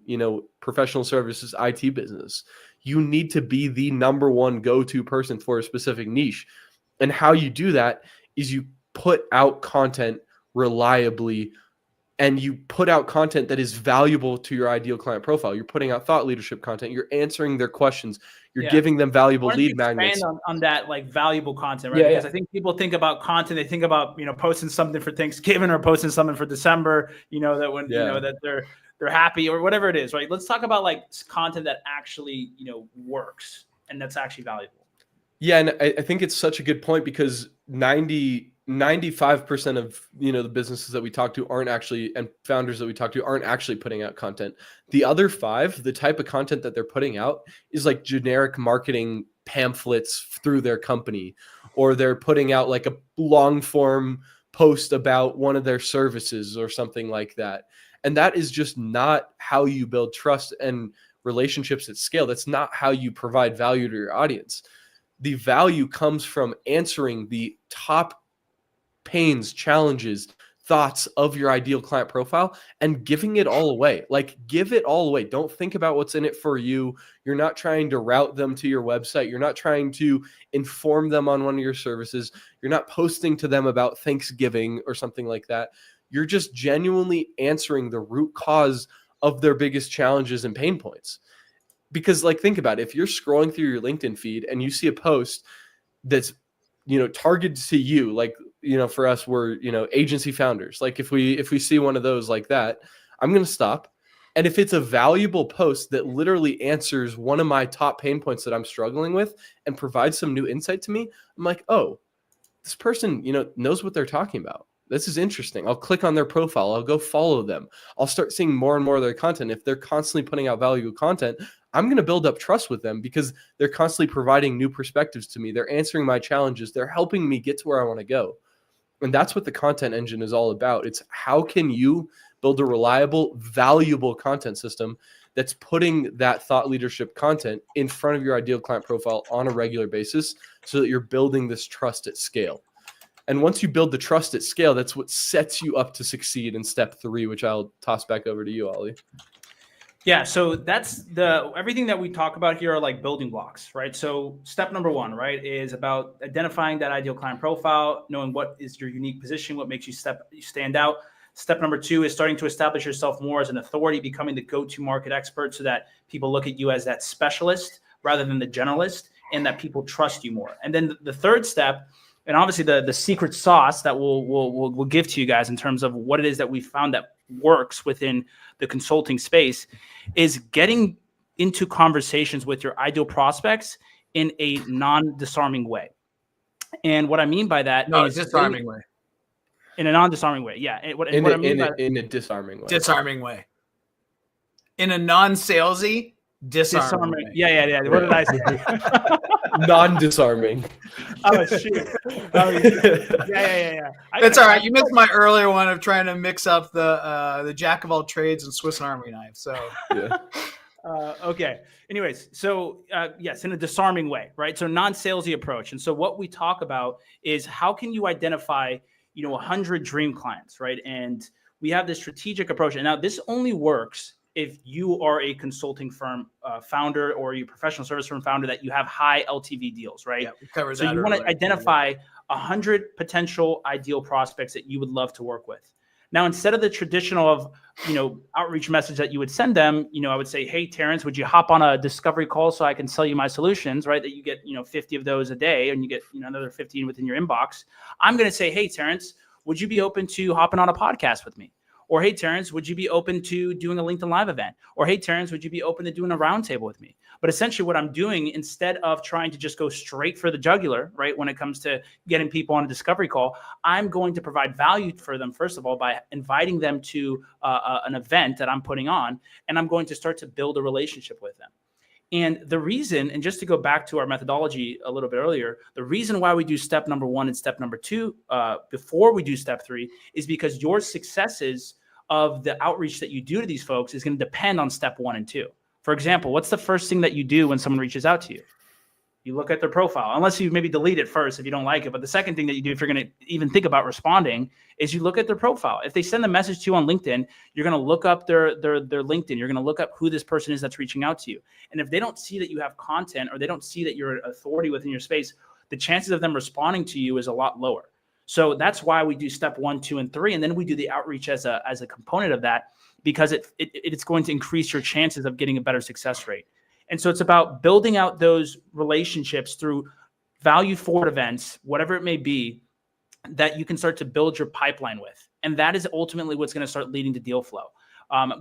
professional services IT business. You need to be the number one go-to person for a specific niche. And how you do that is you put out content reliably, and you put out content that is valuable to your ideal client profile. You're putting out thought leadership content. You're answering their questions. You're giving them valuable lead magnets. On that, like, valuable content, right? Because I think people think about content. They think about, posting something for Thanksgiving or posting something for December, that when, that they're happy or whatever it is, right? Let's talk about like content that actually, works and that's actually valuable. Yeah. And I think it's such a good point, because 95% of, the businesses that we talk to aren't actually, and founders that we talk to aren't actually putting out content. The other 5, the type of content that they're putting out is like generic marketing pamphlets through their company, or they're putting out like a long form post about one of their services or something like that. And that is just not how you build trust and relationships at scale. That's not how you provide value to your audience. The value comes from answering the top pains, challenges, thoughts of your ideal client profile and giving it all away. Like, give it all away. Don't think about what's in it for you. You're not trying to route them to your website. You're not trying to inform them on one of your services. You're not posting to them about Thanksgiving or something like that. You're just genuinely answering the root cause of their biggest challenges and pain points. Because, like, think about it. If you're scrolling through your LinkedIn feed and you see a post that's, targeted to you, like, for us, we're, agency founders. Like, if we see one of those like that, I'm going to stop. And if it's a valuable post that literally answers one of my top pain points that I'm struggling with and provides some new insight to me, I'm like, oh, this person, knows what they're talking about. This is interesting. I'll click on their profile. I'll go follow them. I'll start seeing more and more of their content. If they're constantly putting out valuable content, I'm going to build up trust with them because they're constantly providing new perspectives to me. They're answering my challenges. They're helping me get to where I want to go. And that's what the content engine is all about. It's how can you build a reliable, valuable content system that's putting that thought leadership content in front of your ideal client profile on a regular basis so that you're building this trust at scale. And once you build the trust at scale, that's what sets you up to succeed in step 3, which I'll toss back over to you, Ollie. Yeah, so that's everything that we talk about here are like building blocks, right? So step number 1, right, is about identifying that ideal client profile, knowing what is your unique position, what makes you stand out. Step number 2 is starting to establish yourself more as an authority, becoming the go-to market expert so that people look at you as that specialist rather than the generalist, and that people trust you more. And then the third step, and obviously the secret sauce that we'll give to you guys in terms of what it is that we found that works within the consulting space, is getting into conversations with your ideal prospects in a non-disarming way. And what I mean by that is disarming way. In a non-disarming way, yeah. In a disarming way. Disarming way. In a non-salesy, disarming way. Yeah. What did I say? Non-disarming. Oh, shoot. Oh, yeah. That's all right. You missed my earlier one of trying to mix up the jack of all trades and Swiss Army knife. So yeah. Okay. Anyways, so yes, in a disarming way, right? So non-salesy approach. And so what we talk about is how can you identify, 100 dream clients, right? And we have this strategic approach. And now this only works if you are a consulting firm founder or you professional service firm founder that you have high LTV deals, right? Yeah, we covered so that you want to earlier. identify 100 potential ideal prospects that you would love to work with. Now, instead of the traditional of, outreach message that you would send them, I would say, hey, Terrence, would you hop on a discovery call so I can sell you my solutions, right? That you get, 50 of those a day and you get, another 15 within your inbox. I'm going to say, hey, Terrence, would you be open to hopping on a podcast with me? Or, hey, Terrence, would you be open to doing a LinkedIn Live event? Or, hey, Terrence, would you be open to doing a roundtable with me? But essentially what I'm doing, instead of trying to just go straight for the jugular, right, when it comes to getting people on a discovery call, I'm going to provide value for them, first of all, by inviting them to an event that I'm putting on, and I'm going to start to build a relationship with them. And the reason, and just to go back to our methodology a little bit earlier, the reason why we do step number 1 and step number 2 before we do step 3 is because your successes of the outreach that you do to these folks is going to depend on step 1 and 2. For example, what's the first thing that you do when someone reaches out to you? You look at their profile, unless you maybe delete it first if you don't like it. But the second thing that you do, if you're going to even think about responding, is you look at their profile. If they send a message to you on LinkedIn, you're going to look up their LinkedIn. You're going to look up who this person is that's reaching out to you. And if they don't see that you have content, or they don't see that you're an authority within your space, the chances of them responding to you is a lot lower. So that's why we do step 1, 2, and 3. And then we do the outreach as a component of that, because it's going to increase your chances of getting a better success rate. And so it's about building out those relationships through value forward events, whatever it may be, that you can start to build your pipeline with. And that is ultimately what's going to start leading to deal flow.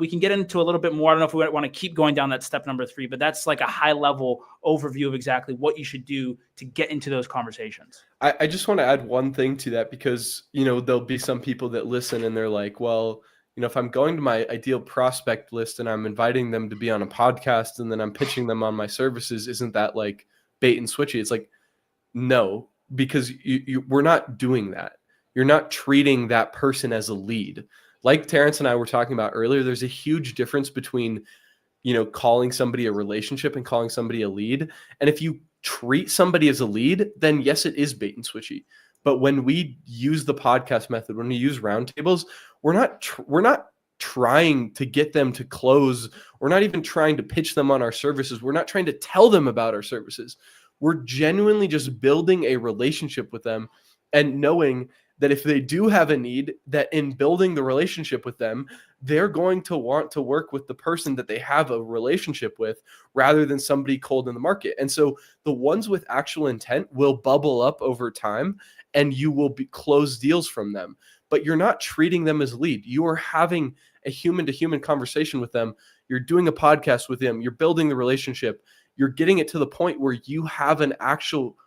We can get into a little bit more. I don't know if we want to keep going down that step number 3, but that's like a high level overview of exactly what you should do to get into those conversations. I just want to add one thing to that, because, there'll be some people that listen and they're like, well, if I'm going to my ideal prospect list and I'm inviting them to be on a podcast and then I'm pitching them on my services, isn't that like bait and switchy? It's like, no, because we're not doing that. You're not treating that person as a lead. Like Terrence and I were talking about earlier, there's a huge difference between, calling somebody a relationship and calling somebody a lead. And if you treat somebody as a lead, then yes, it is bait and switchy. But when we use the podcast method, when we use roundtables, we're not trying to get them to close. We're not even trying to pitch them on our services. We're not trying to tell them about our services. We're genuinely just building a relationship with them, and knowing that if they do have a need, that in building the relationship with them, they're going to want to work with the person that they have a relationship with, rather than somebody cold in the market. And so the ones with actual intent will bubble up over time, and you will close deals from them. But you're not treating them as a lead. You are having a human-to-human conversation with them. You're doing a podcast with them. You're building the relationship. You're getting it to the point where you have an actual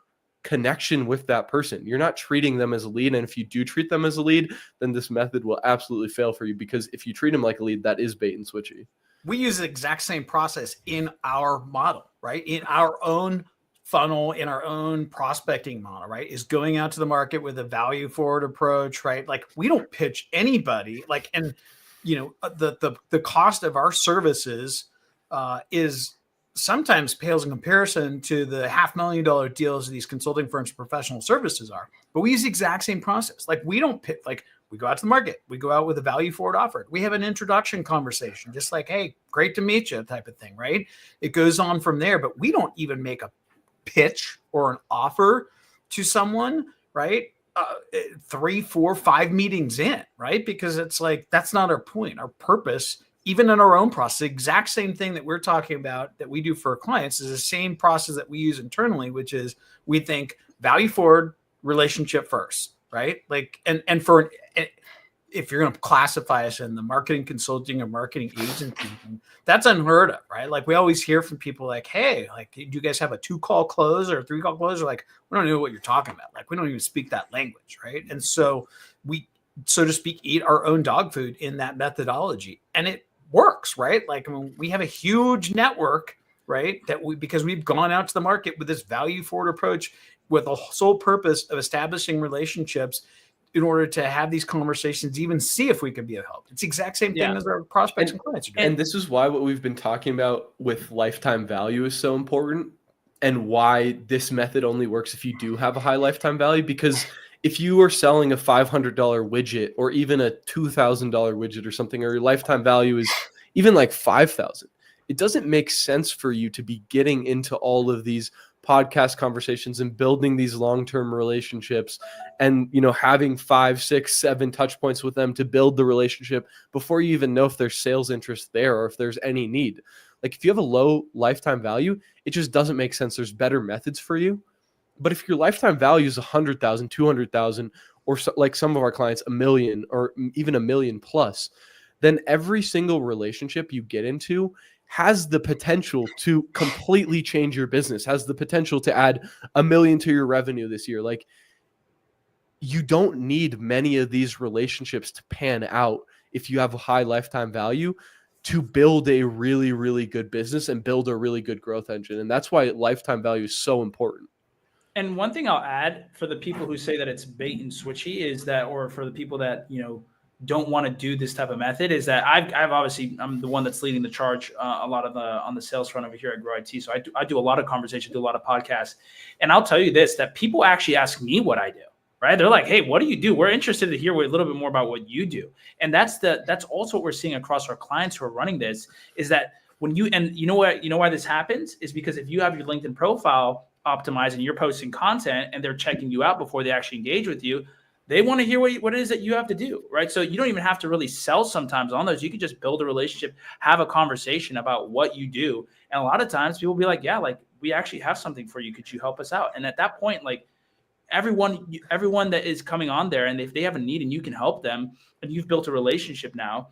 connection with that person. You're not treating them as a lead. And if you do treat them as a lead, then this method will absolutely fail for you, because if you treat them like a lead, that is bait and switchy. We use the exact same process in our model, right? In our own funnel, in our own prospecting model, right? Is going out to the market with a value forward approach, right? Like, we don't pitch anybody, like, and the cost of our services is sometimes pales in comparison to the $500,000 deals these consulting firms, professional services are. But we use the exact same process. Like, we don't pitch, like, we go out to the market, we go out with a value forward offer. We have an introduction conversation, just like, hey, great to meet you type of thing, right? It goes on from there, but we don't even make a pitch or an offer to someone, right? 3, 4, 5 meetings in, right? Because it's like, that's not our point. Our purpose, even in our own process, the exact same thing that we're talking about that we do for our clients, is the same process that we use internally, which is, we think value forward, relationship first, right? Like, and if you're going to classify us in the marketing consulting or marketing agency, that's unheard of, right? Like, we always hear from people like, hey, like, do you guys have a 2-call close or a 3-call close? Or like, we don't know what you're talking about. Like, we don't even speak that language, right? And so we, so to speak, eat our own dog food in that methodology, and it works, right? Like, I mean, we have a huge network, right? Because we've gone out to the market with this value forward approach with the sole purpose of establishing relationships in order to have these conversations, even see if we could be of help. It's the exact same thing as our prospects and clients are doing. And this is why what we've been talking about with lifetime value is so important, and why this method only works if you do have a high lifetime value. Because if you are selling a $500 widget, or even a $2,000 widget or something, or your lifetime value is even like $5,000, it doesn't make sense for you to be getting into all of these podcast conversations and building these long-term relationships, and having 5, 6, 7 touch points with them to build the relationship before you even know if there's sales interest there or if there's any need. Like, if you have a low lifetime value, it just doesn't make sense. There's better methods for you. But if your lifetime value is 100,000, 200,000, or like some of our clients, 1 million, or even 1 million plus, then every single relationship you get into has the potential to completely change your business, has the potential to add $1 million to your revenue this year. Like, you don't need many of these relationships to pan out if you have a high lifetime value to build a really, really good business and build a really good growth engine. And that's why lifetime value is so important. And one thing I'll add for the people who say that it's bait and switchy is that, or for the people that, don't want to do this type of method, is that I've obviously, I'm the one that's leading the charge a lot of on the sales front over here at Grow IT. So I do a lot of conversation, do a lot of podcasts, and I'll tell you this, that people actually ask me what I do, right? They're like, hey, what do you do? We're interested to hear a little bit more about what you do. And that's also what we're seeing across our clients who are running this, is that when you know why this happens is because if you have your LinkedIn profile optimized and you're posting content and they're checking you out before they actually engage with you, they want to hear what it is that you have to do, right? So you don't even have to really sell sometimes on those. You can just build a relationship, have a conversation about what you do. And a lot of times people will be like, yeah, like we actually have something for you. Could you help us out? And at that point, like everyone that is coming on there, and if they have a need and you can help them and you've built a relationship now,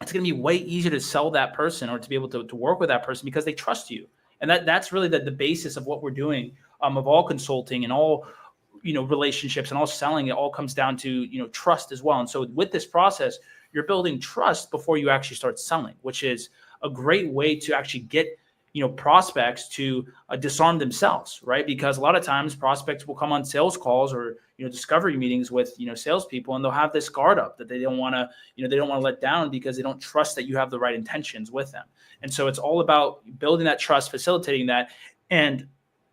it's going to be way easier to sell that person or to be able to work with that person because they trust you. And that's really the basis of what we're doing, of all consulting and all, relationships and all selling. It all comes down to, trust as well. And so with this process, you're building trust before you actually start selling, which is a great way to actually get, prospects to disarm themselves, right? Because a lot of times prospects will come on sales calls or, discovery meetings with, salespeople, and they'll have this guard up that they don't want to, they don't want to let down because they don't trust that you have the right intentions with them. And so it's all about building that trust, facilitating that. And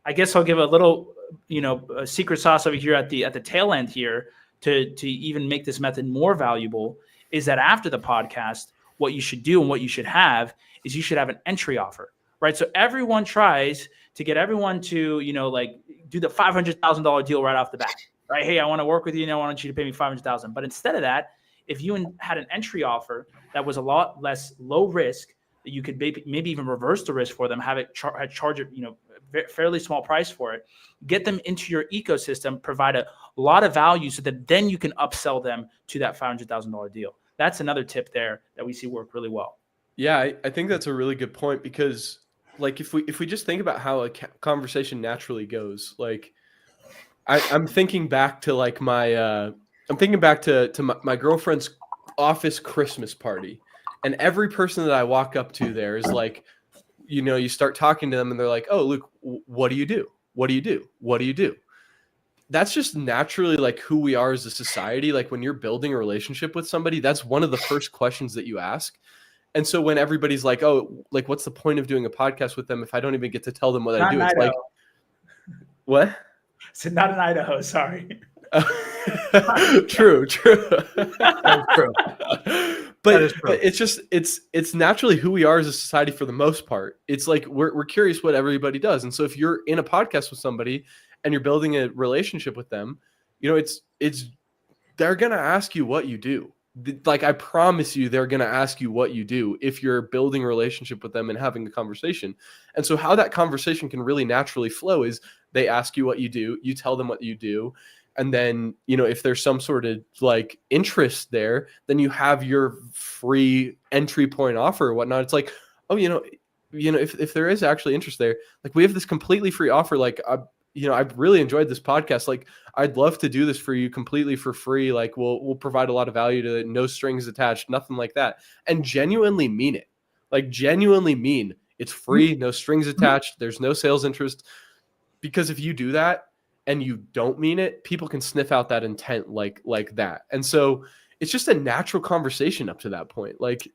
I guess I'll give a little, a secret sauce over here at the tail end here to even make this method more valuable, is that after the podcast, what you should do and what you should have is you should have an entry offer, right? So everyone tries to get everyone to, do the $500,000 deal right off the bat, right? Hey, I want to work with you and I want you to pay me $500,000. But instead of that, if you had an entry offer that was a lot less low risk, that you could maybe even reverse the risk for them, have it charge it, fairly small price for it, get them into your ecosystem, provide a lot of value so that then you can upsell them to that $500,000 deal. That's another tip there that we see work really well. Yeah, I think that's a really good point, because like if we just think about how a conversation naturally goes, like I'm thinking back to like my my girlfriend's office Christmas party, and every person that I walk up to there is like, you start talking to them and they're like, oh, Luke, what do you do? What do you do? What do you do? That's just naturally like who we are as a society. Like when you're building a relationship with somebody, that's one of the first questions that you ask. And so when everybody's like, oh, like what's the point of doing a podcast with them if I don't even get to tell them what I do? It's like, what? So not in Idaho, sorry. True. That's true. But it's naturally who we are as a society for the most part. It's like we're curious what everybody does. And so if you're in a podcast with somebody and you're building a relationship with them, they're going to ask you what you do. Like, I promise you, they're going to ask you what you do if you're building a relationship with them and having a conversation. And so how that conversation can really naturally flow is they ask you what you do, you tell them what you do. And then, if there's some sort of like interest there, then you have your free entry point offer or whatnot. It's like, oh, if there is actually interest there, like we have this completely free offer. Like, I've really enjoyed this podcast. Like, I'd love to do this for you completely for free. Like we'll provide a lot of value to it, no strings attached, nothing like that. And genuinely mean it. Like genuinely mean it's free, no strings attached. There's no sales interest. Because if you do that and you don't mean it, people can sniff out that intent like that. And so it's just a natural conversation up to that point. Like,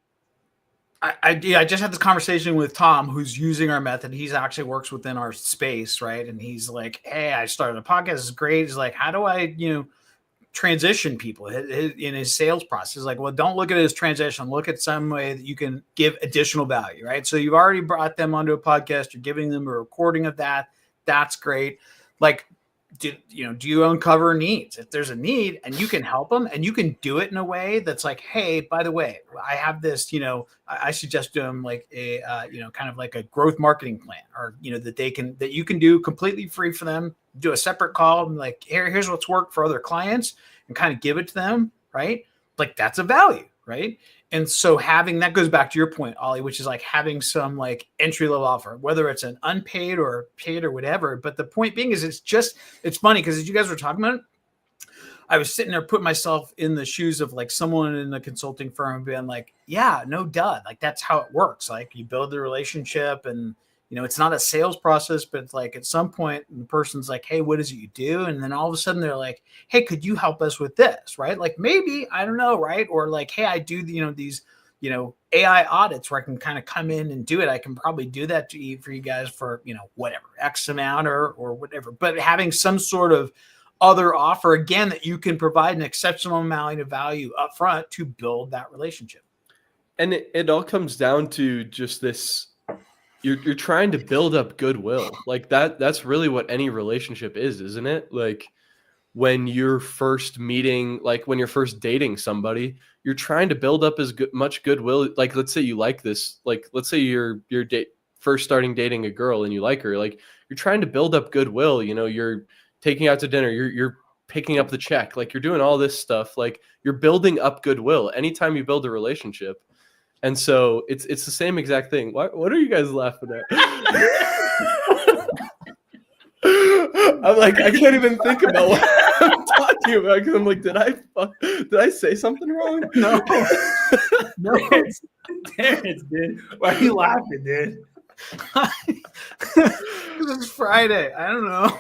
I just had this conversation with Tom, who's using our method. He's actually works within our space, right? And he's like, hey, I started a podcast. It's great. He's like, how do I, transition people in his sales process? He's like, well, don't look at it as transition. Look at some way that you can give additional value, right? So you've already brought them onto a podcast. You're giving them a recording of that. That's great. Like, do you uncover needs? If there's a need and you can help them and you can do it in a way that's like, hey, by the way, I have this, I suggest to them like a, kind of like a growth marketing plan, or, that you can do completely free for them, do a separate call and like, here's what's worked for other clients and kind of give it to them. Right. Like that's a value. Right. And so having that goes back to your point, Ollie, which is like having some like entry level offer, whether it's an unpaid or paid or whatever. But the point being is it's funny because as you guys were talking about it, I was sitting there putting myself in the shoes of like someone in the consulting firm being like, yeah, no duh. Like that's how it works. Like you build the relationship and, you know, it's not a sales process, but it's like at some point the person's like, hey, what is it you do? And then all of a sudden they're like, hey, could you help us with this? Right. Like maybe, I don't know. Right. Or like, hey, I do, you know, these, you know, AI audits where I can kind of come in and do it. I can probably do that for you guys for, you know, whatever, X amount or whatever. But having some sort of other offer, again, that you can provide an exceptional amount of value up front to build that relationship. And it all comes down to just this. You're trying to build up goodwill. Like that's really what any relationship is, isn't it? Like when you're first meeting, like when you're first dating somebody, you're trying to build up as much goodwill. Like let's say you like this, like let's say you're first starting dating a girl and you like her, like you're trying to build up goodwill. You know, you're taking out to dinner, you're picking up the check, like you're doing all this stuff, like you're building up goodwill anytime you build a relationship. And so it's the same exact thing. What are you guys laughing at? I'm like, I can't even think about what I'm talking about because I'm like, did I say something wrong? No, Terrence, dude. Why are you laughing, dude? It's Friday. I don't know.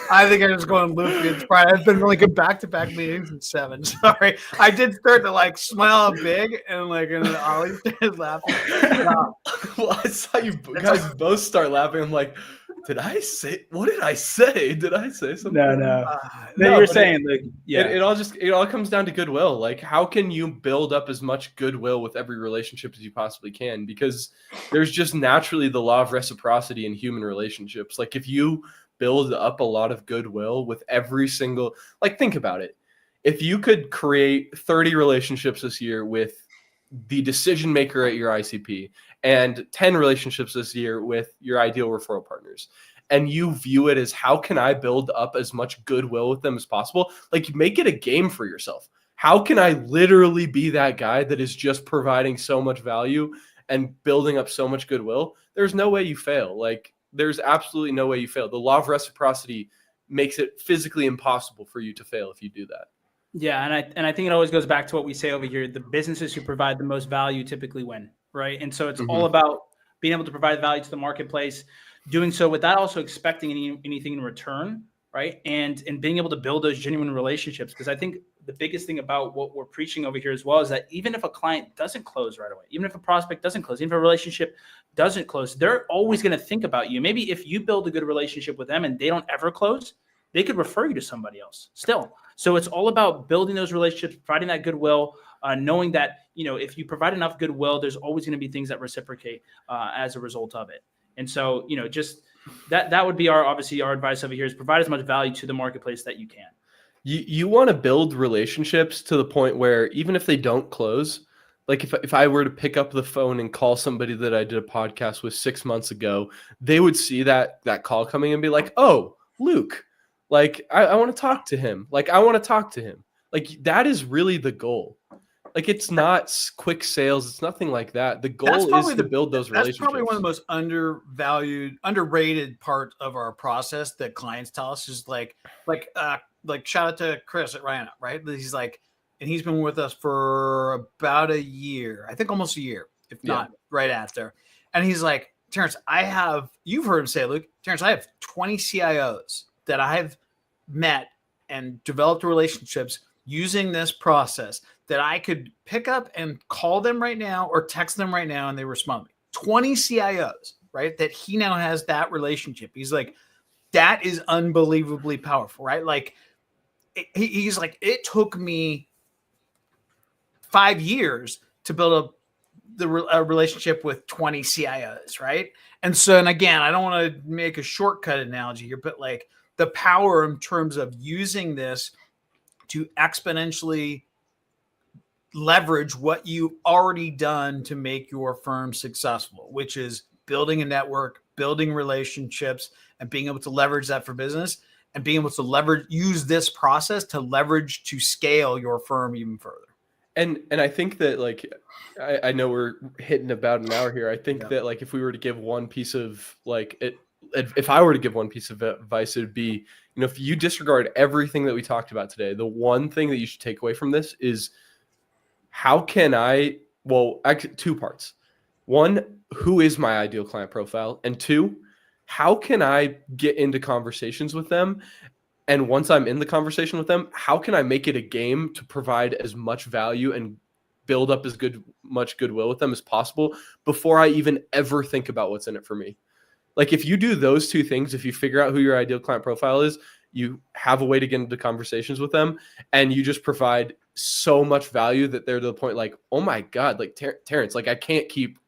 I think I was going loopy. It's Friday. I've been really good back-to-back meetings at 7. Sorry, I did start to like smile big and then Ollie started laughing. Well, I saw you guys both start laughing. I'm like, what did I say? Did I say something? No, you're saying it all comes down to goodwill. Like, how can you build up as much goodwill with every relationship as you possibly can? Because there's just naturally the law of reciprocity in human relationships. Like, if you build up a lot of goodwill with every single, like, think about it. If you could create 30 relationships this year with the decision maker at your ICP and 10 relationships this year with your ideal referral partners, and you view it as how can I build up as much goodwill with them as possible, like make it a game for yourself. How can I literally be that guy that is just providing so much value and building up so much goodwill? There's no way you fail. Like, there's absolutely no way you fail. The law of reciprocity makes it physically impossible for you to fail if you do that. Yeah, and I think it always goes back to what we say over here. The businesses who provide the most value typically win, right? And so it's all about being able to provide value to the marketplace, doing so without also expecting anything in return, right? And being able to build those genuine relationships. Because I think the biggest thing about what we're preaching over here as well is that even if a client doesn't close right away, even if a prospect doesn't close, even if a relationship doesn't close, they're always going to think about you. Maybe if you build a good relationship with them and they don't ever close, they could refer you to somebody else still. So it's all about building those relationships, providing that goodwill, knowing that, if you provide enough goodwill, there's always going to be things that reciprocate as a result of it. And so, just that would be our advice over here is provide as much value to the marketplace that you can. You want to build relationships to the point where even if they don't close, like if I were to pick up the phone and call somebody that I did a podcast with 6 months ago, they would see that call coming and be like, oh, Luke, like I want to talk to him. Like I want to talk to him. Like that is really the goal. Like it's not quick sales. It's nothing like that. The goal is to build those relationships. That's probably one of the most underrated part of our process that clients tell us is like shout out to Chris at Ryan, right? He's like, and he's been with us for about a year, I think almost a year, if not right after. And he's like, Terrence, you've heard him say, Luke, Terrence, I have 20 CIOs that I've met and developed relationships using this process that I could pick up and call them right now or text them right now and they respond. 20 CIOs, right? That he now has that relationship. He's like, that is unbelievably powerful, right? Like he's like, it took me 5 years to build a relationship with 20 CIOs, right? And again, I don't want to make a shortcut analogy here, but like the power in terms of using this to exponentially leverage what you've already done to make your firm successful, which is building a network, building relationships, and being able to leverage that for business. and being able to use this process to leverage to scale your firm even further. And I think that, like, I know we're hitting about an hour here. I think Yeah. that, like, if we were to give one piece of, like, if I were to give one piece of advice, it would be, you know, if you disregard everything that we talked about today, the one thing that you should take away from this is, how can I, well, actually 2 parts. 1, who is my ideal client profile? And 2, how can I get into conversations with them? And once I'm in the conversation with them, how can I make it a game to provide as much value and build up as much goodwill with them as possible before I even ever think about what's in it for me? Like, if you do those 2 things, if you figure out who your ideal client profile is, you have a way to get into conversations with them, and you just provide so much value that they're to the point like, oh my God, like Terrence, like I can't keep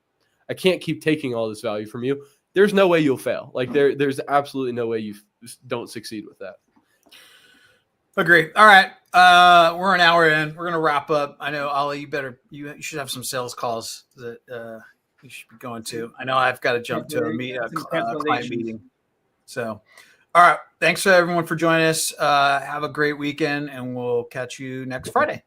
taking all this value from you. There's no way you'll fail. Like there's absolutely no way you don't succeed with that. Agree. All right. We're an hour in. We're gonna wrap up. I know, Ali, you should have some sales calls that you should be going to. I know I've got to jump to a client meeting. So, all right. Thanks to everyone for joining us. Have a great weekend, and we'll catch you next Friday.